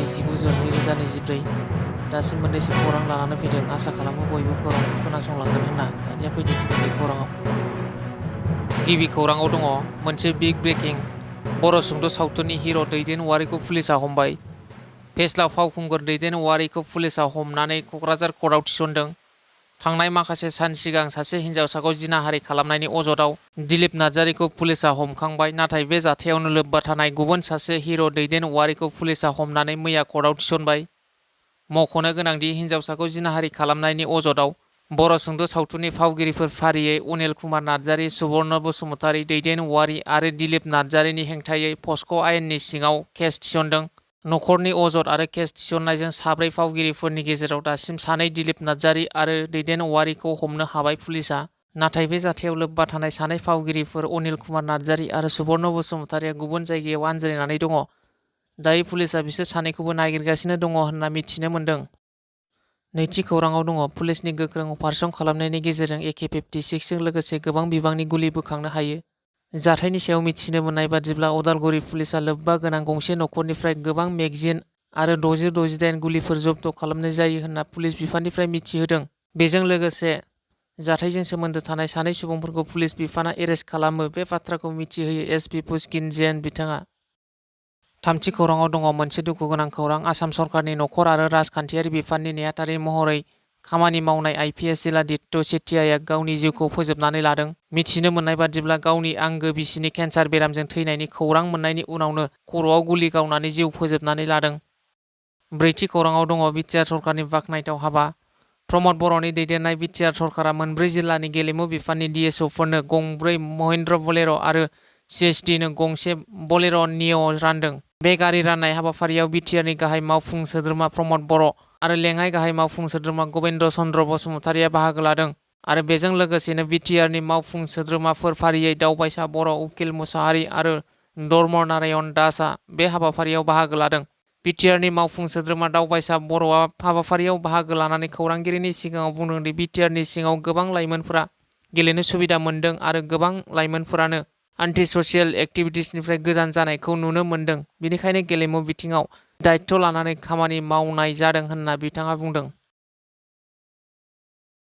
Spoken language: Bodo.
19/2024 दासिम मोननैसो खौरां लानानै फैदों। आसा खालामो बयबो खौरांखौ खोनासंलांगोन होनना। दानिया फैदो दिनैनि खौराङाव। गिबि खौराङाव दङ मोनसे बिग ब्रेकिं। बर' सुंद' सावथुननि हिर' दैदेन औवारिखौ पुलिसा हमबाय। फेस्ला फावखुंगुर दैदेन औवारिखौ पुलिसा हमनानै क'क्राझार कर्टआव थिसनदों। थांनाय माखासे सान सिगां सासे हिन्जावसाखौ जिनाहारि खालामनायनि अजदआव दिलीप नार्जारिखौ पुलिसा हमखांबाय। नाथाय बे जाथायावनो लोब्बा थानाय गुबुन सासे हिर' दैदेन औवारिखौ पुलिसा हमनानै मैया कर्टआव थिसनबाय। मख'नो गोनांदि हिन्जावसाखौ जिनाहारि खालामनायनि अजदआव बर' सुंद' सावथुननि फावगिरिफोर फारियै अनिल कुमार नार्जारि, सुबर्न बसुमतारि, दैदेन औवारि आरो दिलीप नार्जारिनि हेंथायै पस्क' आयेननि सिङाव केस थिसनदों। नखरनि अजद आरो केस थिसननायजों साब्रै फावगिरिफोरनि गेजेराव दासिम सानै दिलीप नार्जारि आरो दैदेन औवारिखौ हमनो हाबाय पुलिसा। नाथाय बे जाथायाव लोब्बा थानाय सानै फावगिरिफोर अनिल कुमार नार्जारि आरो सुबर्न बसुमतारिया गुबुन जायगायाव आनज्रायनानै दङ। दायो पुलिसा बिसोर सानैखौबो नागिरगासिनो दङ होनना मिथिनो मोन्दों। नैथि खौराङाव दङ पुलिसनि गोख्रों अपारेसन खालामनायनि गेजेरजों AK-56जों लोगोसे गोबां बिबांनि गुलि बोखांनो हायो। जाथायनि सायाव मिथिनो मोननाय बादिब्ला उदालगुरि पुलिसा लोब्बा गोनां गंसे नखरनिफ्राय गोबां मेगजिन आरो 60-68 गुलिफोर जब्द खालामनाय जायो होनना पुलिस बिफाननिफ्राय मिथिहोदों। बेजों लोगोसे जाथायजों सोमोन्दो थानाय सानै सुबुंफोरखौ पुलिस बिफाना एरेस्ट खालामो। बे बाथ्राखौ मिथिहोयो SP पुष्किन जैन बिथाङा। थामथि खौराङाव दङ मोनसे दुखुगोनां खौरां। आसाम सरकारनि नखर आरो राजखान्थियारि बिफाननि नेहाथारि महरै खामानि मावनाय IPS जिलाधित्य चेटियाया गावनि जिउखौ फोजोबनानै लादों। मिथिनो मोननाय बादिब्ला गावनि आंगो बिसिनि केन्सार बेरामजों थैनायनि खौरां मोननायनि उनावनो खर'आव गुलि गावनानै जिउ फोजोबनानै लादों। ब्रैथि खौराङाव दङ बिटिआर सरकारनि बाखनायथाव हाबा। प्रमद बर'नि दैदेननाय बिटिआर सरकारा मोनब्रै जिल्लानि गेलेमु बिफाननि DSOफोरनो गंब्रै महिन्द्र बलेर' आरो CSDनो गंसे बलेर' निय' रानदों। बे गारि राननाय हाबाफारियाव बिटिआरनि गाहाय मावफुं सोद्रोमा प्रमद बर' आरो लेङाइ गाहाय मावफुं सोद्रोमा गबिन्द चन्द्र बसुमतारिया बाहागो लादों। आरो बेजों लोगोसेनो बिटिआरनि मावफुं सोद्रोमाफोर फारियै दावबायसा बर', उकिल मुसाहारि आरो धर्म नारायण दासआ बे हाबाफारियाव बाहागो लादों। बिटिआरनि मावफुं सोद्रोमा दावबायसा बर'आ हाबाफारियाव बाहागो लानानै खौरांगिरिनि सिगाङाव बुंदोंदि बिटिआरनि सिङाव गोबां लाइमोनफोरा गेलेनो सुबिदा मोन्दों आरो गोबां लाइमोनफोरानो एन्टि सशियेल एक्टिभिटिसनिफ्राय गोजान जानायखौ नुनो मोन्दों। बेनिखायनो गेलेमु बिथिङाव दायित्व लानानै खामानि मावनाय जादों होनना बिथाङा बुंदों।